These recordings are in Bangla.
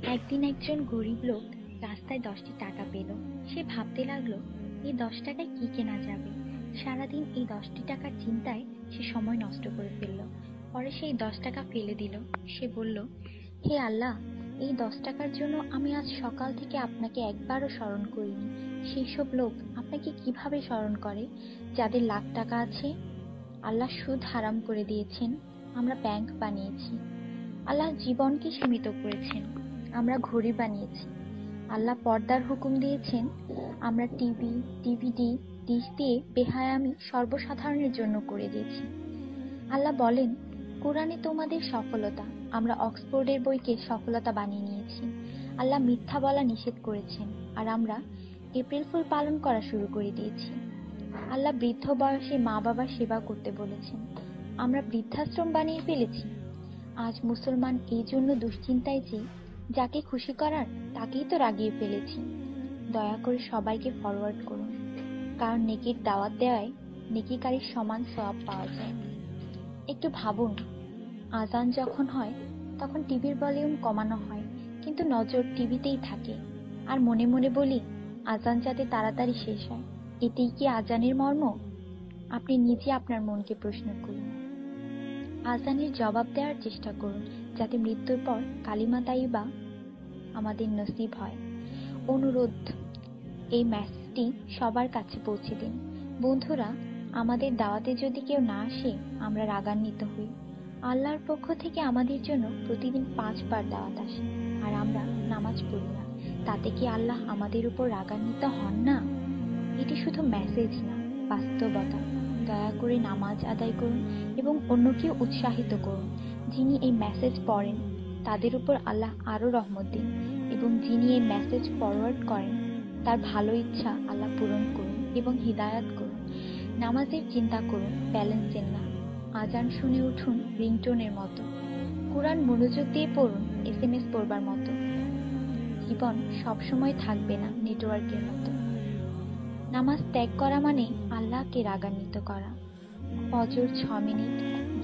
একদিন একজন গরিব লোক রাস্তায় 10টি টাকা পেল। সে ভাবতে লাগলো, এই 10 টাকায় কি কেনা যাবে। সারাদিন এই 10টি টাকার চিন্তায় সে সময় নষ্ট করে ফেলল। পরে সেই 10 টাকা ফেলে দিল। সে বলল, হে আল্লাহ, এই 10 টাকার জন্য আমি আজ সকাল থেকে আপনাকে একবারও স্মরণ করিনি। সেই সব লোক আপনাকে কিভাবে স্মরণ করে যাদের লাখ টাকা আছে? আল্লাহ সুদ হারাম করে দিয়েছেন, আমরা ব্যাংক বানিয়েছি। আল্লাহ জীবনকে সীমিত করেছেন, আমরা ঘড়ি বানিয়েছি। আল্লাহ পর্দার হুকুম দিয়েছেন, আমরা টিভি, ডিভিডি, ডিশ দিয়ে বেহায়ামি সর্বসাধারণের জন্য করে দিয়েছি। আল্লাহ বলেন, কোরআনে তোমাদের সফলতা, আমরা অক্সফোর্ডের বইকে সফলতা বানিয়ে নিয়েছি। আল্লাহ মিথ্যা বলা নিষেধ করেছেন, আর আমরা এপ্রিল ফুল পালন করা শুরু করে দিয়েছি। আল্লাহ বৃদ্ধ বয়সে মা বাবার সেবা করতে বলেছেন, আমরা বৃদ্ধাশ্রম বানিয়ে ফেলেছি। আজ মুসলমান এই জন্য দুশ্চিন্তায় যে যাকে খুশি করার তাকেই তো রাগিয়ে ফেলেছি। দয়া করে সবাইকে ফরওয়ার্ড করুন, কারণ নেকির দাওয়াত দেওয়ায় নেকিকারীর সমান সওয়াব পাওয়া যায়। একটু ভাবুন, আজান যখন হয় তখন টিভির ভলিউম কমানো হয়, কিন্তু নজর টিভিতেই থাকে। আর মনে মনে বলি, আজান যাতে তাড়াতাড়ি শেষ হয়। এতেই কি আজানের মর্ম? আপনি নিজে আপনার মনকে প্রশ্ন করুন। আজানের জবাব দেওয়ার চেষ্টা করুন, যাতে মৃত্যুর পর কালিমা তাইয়্যিবা আমাদের নসিব হয়। অনুরোধ, এই মেসেজটি সবার কাছে পৌঁছে দিন। বন্ধুরা, আমাদের দাওয়াতে যদি কেউ না আসে, আমরা রাগান্বিত হই। আল্লাহর পক্ষ থেকে আমাদের জন্য প্রতিদিন 5 বার দাওয়াত আসে, আর আমরা নামাজ পড়ি না। তাতে কি আল্লাহ আমাদের উপর রাগান্বিত হন না? এটি শুধু মেসেজ না, বাস্তবতা। দয়া করে নামাজ আদায় করুন এবং অন্যকেও উৎসাহিত করুন। যিনি এই মেসেজ পড়েন তাদের উপর আল্লাহ আরো রহমত দিন, এবং যিনি এই মেসেজ ফরওয়ার্ড করেন তার ভালো ইচ্ছা আল্লাহ পূরণ করুন এবং হিদায়াত করুন। নামাজের চিন্তা করুন, ব্যালেন্সের না। আজান শুনে উঠুন রিংটোনের মতো। কোরআন মনোযোগ দিয়ে পড়ুন SMS পড়বার মতো। জীবন সবসময় থাকবে না নেটওয়ার্কের মতো। নামাজ ত্যাগ করা মানে আল্লাহকে রাগান্বিত করা। ফজর 6 মিনিট,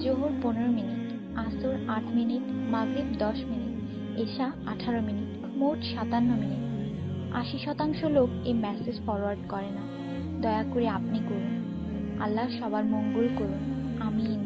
জোহর 15 মিনিট, আসর 8 মিনিট, মাগরিব 10 মিনিট, এশা 18 মিনিট, মোট 57 মিনিট। 80% লোক এই মেসেজ ফরওয়ার্ড করে না। দয়া করে আপনি করুন। আল্লাহ সবার মঙ্গল করুন। আমিন।